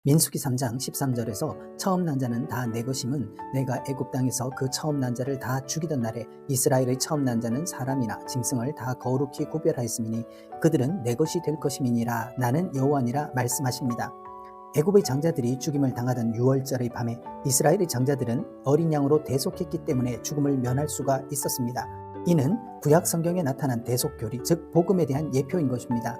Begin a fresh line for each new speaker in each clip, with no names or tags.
민수기 3장 13절에서 처음 난 자는 다 내 것임은 내가 애굽 땅에서 그 처음 난 자를 다 죽이던 날에 이스라엘의 처음 난 자는 사람이나 짐승을 다 거룩히 구별하였음이니 그들은 내 것이 될 것임이니라. 나는 여호와니라 말씀하십니다. 애굽의 장자들이 죽임을 당하던 6월절의 밤에 이스라엘의 장자들은 어린 양으로 대속했기 때문에 죽음을 면할 수가 있었습니다. 이는 구약 성경에 나타난 대속교리, 즉 복음에 대한 예표인 것입니다.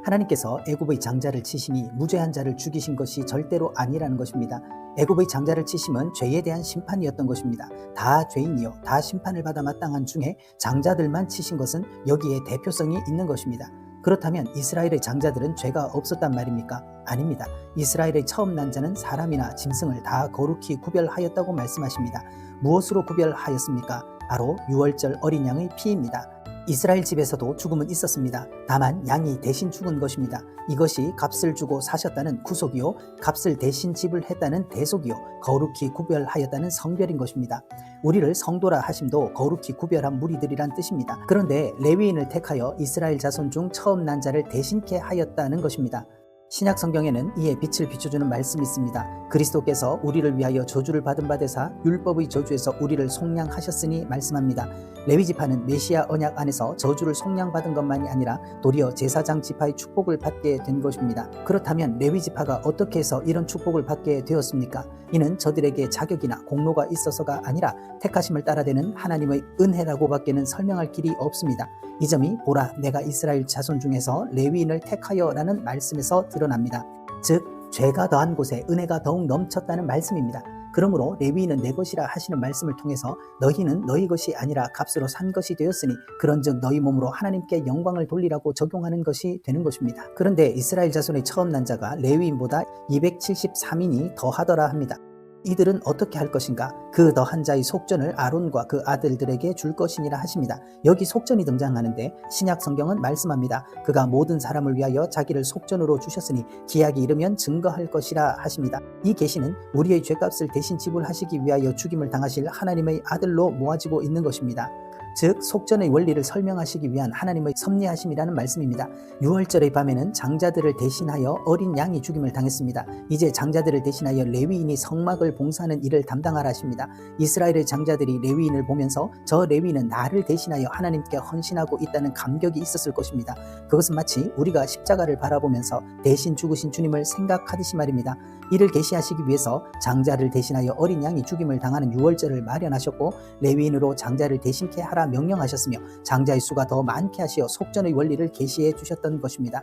하나님께서 애굽의 장자를 치시니 무죄한 자를 죽이신 것이 절대로 아니라는 것입니다. 애굽의 장자를 치심은 죄에 대한 심판이었던 것입니다. 다 죄인이요 다 심판을 받아 마땅한 중에 장자들만 치신 것은 여기에 대표성이 있는 것입니다. 그렇다면 이스라엘의 장자들은 죄가 없었단 말입니까? 아닙니다. 이스라엘의 처음 난 자는 사람이나 짐승을 다 거룩히 구별하였다고 말씀하십니다. 무엇으로 구별하였습니까? 바로 6월절 어린 양의 피입니다. 이스라엘 집에서도 죽음은 있었습니다. 다만 양이 대신 죽은 것입니다. 이것이 값을 주고 사셨다는 구속이요 값을 대신 지불했다는 대속이요 거룩히 구별하였다는 성별인 것입니다. 우리를 성도라 하심도 거룩히 구별한 무리들이란 뜻입니다. 그런데 레위인을 택하여 이스라엘 자손 중 처음 난 자를 대신케 하였다는 것입니다. 신약 성경에는 이에 빛을 비춰주는 말씀이 있습니다. 그리스도께서 우리를 위하여 저주를 받은 바 되사 율법의 저주에서 우리를 속량하셨으니 말씀합니다. 레위 지파는 메시아 언약 안에서 저주를 속량받은 것만이 아니라 도리어 제사장 지파의 축복을 받게 된 것입니다. 그렇다면 레위 지파가 어떻게 해서 이런 축복을 받게 되었습니까? 이는 저들에게 자격이나 공로가 있어서가 아니라 택하심을 따라되는 하나님의 은혜라고 밖에는 설명할 길이 없습니다. 이 점이 보라 내가 이스라엘 자손 중에서 레위인을 택하여 라는 말씀에서 드러납니다. 즉 죄가 더한 곳에 은혜가 더욱 넘쳤다는 말씀입니다. 그러므로 레위인은 내 것이라 하시는 말씀을 통해서 너희는 너희 것이 아니라 값으로 산 것이 되었으니 그런즉 너희 몸으로 하나님께 영광을 돌리라고 적용하는 것이 되는 것입니다. 그런데 이스라엘 자손의 처음 난 자가 레위인보다 273인이 더하더라 합니다. 이들은 어떻게 할 것인가? 그 더한 자의 속전을 아론과 그 아들들에게 줄 것이니라 하십니다. 여기 속전이 등장하는데 신약 성경은 말씀합니다. 그가 모든 사람을 위하여 자기를 속전으로 주셨으니 기약이 이르면 증거할 것이라 하십니다. 이 계시는 우리의 죄값을 대신 지불하시기 위하여 죽임을 당하실 하나님의 아들로 모아지고 있는 것입니다. 즉 속전의 원리를 설명하시기 위한 하나님의 섭리하심이라는 말씀입니다. 6월절의 밤에는 장자들을 대신하여 어린 양이 죽임을 당했습니다. 이제 장자들을 대신하여 레위인이 성막을 봉사하는 일을 담당하라 하십니다. 이스라엘의 장자들이 레위인을 보면서 저 레위인은 나를 대신하여 하나님께 헌신하고 있다는 감격이 있었을 것입니다. 그것은 마치 우리가 십자가를 바라보면서 대신 죽으신 주님을 생각하듯이 말입니다. 이를 계시하시기 위해서 장자를 대신하여 어린 양이 죽임을 당하는 6월절을 마련하셨고 레위인으로 장자를 대신케 하라 명령하셨으며 장자의 수가 더 많게 하시어 속전의 원리를 계시해 주셨던 것입니다.